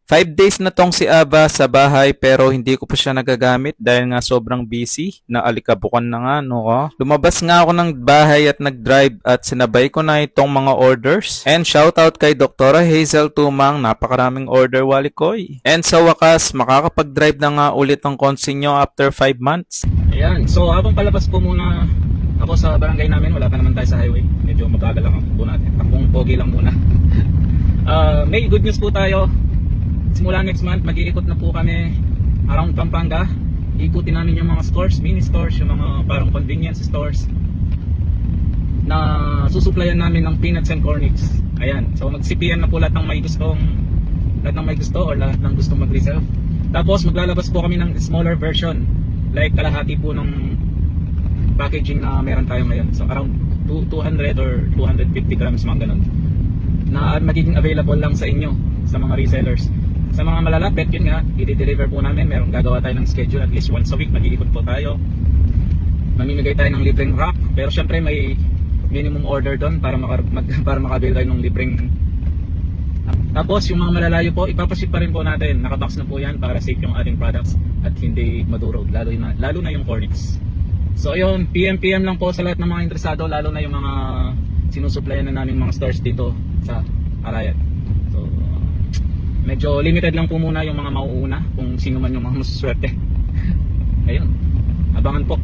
5 days na tong si Aba sa bahay pero hindi ko pa siya nagagamit dahil nga sobrang busy na alikabukan na nga no ko. Lumabas nga ako ng bahay at nag-drive at sinabay ko na itong mga orders. And shoutout kay Dr. Hazel Tumang, napakaraming order walikoy. And sa wakas, makakapag-drive na nga ulit ang konsinyo after 5 months. Ayan, so habang palabas po muna ako sa barangay namin, wala pa naman tayo sa highway. Medyo mabagal lang po natin. Takbong pogi lang muna. May good news po tayo. Simula next month, mag-iikot na po kami around Pampanga. Ikutin namin yung mga stores, mini stores, yung mga parang convenience stores na susuplayan namin ng peanuts and cornix. Ayan, so mag-CPN na po lahat ng may gusto or lahat ng gustong mag-resell. Tapos maglalabas po kami ng smaller version, like kalahati po ng packaging na meron tayo ngayon. So around 200 or 250 grams, mga ganun, na magiging available lang sa inyo, sa mga resellers. Sa mga malalapit, yun nga, i-deliver po namin. Meron gagawa tayo ng schedule, at least once a week mag-iikot po tayo. Mamimigay tayo ng libreng wrap, pero syempre may minimum order doon para makabili tayo ng libreng. Tapos yung mga malalayo po, ipapaship pa rin po natin. Nakabox na po yan para safe yung ating products at hindi madurog, lalo na yung cornix. So yun, PM lang po sa lahat ng mga interesado, lalo na yung mga sinusuplayan na namin mga stores dito sa Arayat. So medyo limited lang po muna yung mga mauuna, kung sino man yung mga masuswerte. Ayun, abangan po.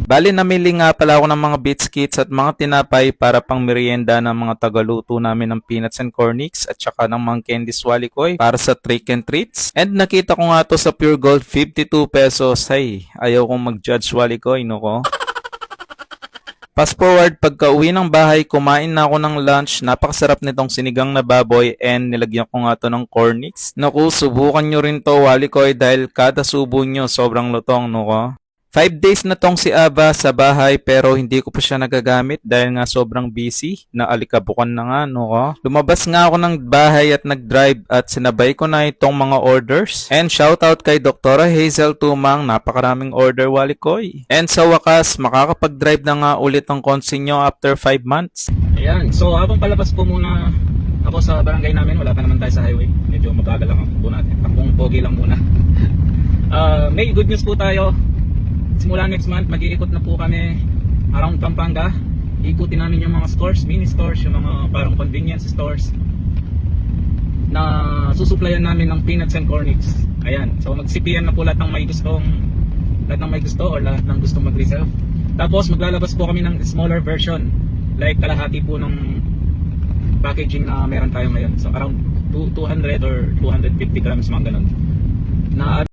Bali namili nga pala ako ng mga biscuits at mga tinapay para pang merienda ng mga tagaluto namin ng peanuts and cornix at saka ng mga candies walikoy para sa trick and treats. And nakita ko nga to sa Pure Gold, 52 pesos. Ay, ayaw kong mag-judge walikoy, no ko? Fast forward, pagka uwi ng bahay, kumain na ako ng lunch. Napakasarap nitong sinigang na baboy and nilagyan ko nga to ng cornix. Naku, subukan nyo rin to walikoy dahil kada subo nyo sobrang lutong, no ko? 5 days na tong si Aba sa bahay pero hindi ko pa siya nagagamit dahil nga sobrang busy na alikabukan na nga no ko. Lumabas nga ako ng bahay at nag-drive at sinabay ko na itong mga orders. And shoutout kay Dr. Hazel Tumang, napakaraming order walikoy. And sa wakas, makakapag-drive na nga ulit ang konsinyo after 5 months. Ayan, so habang palabas po muna ako sa barangay namin, wala pa naman tayo sa highway. Medyo mabagal lang po natin. Takbong pogi lang muna. May good news po tayo. Simula next month, mag-iikot na po kami around Pampanga. Ikutin namin yung mga stores, mini stores, yung mga parang convenience stores na susuplayan namin ng peanuts and cornix. Ayan, so mag-CPN na po lahat ng may gusto or lahat ng gustong mag-resell. Tapos maglalabas po kami ng smaller version, like kalahati po ng packaging na meron tayo ngayon. So around 200 or 250 grams, mga ganun, na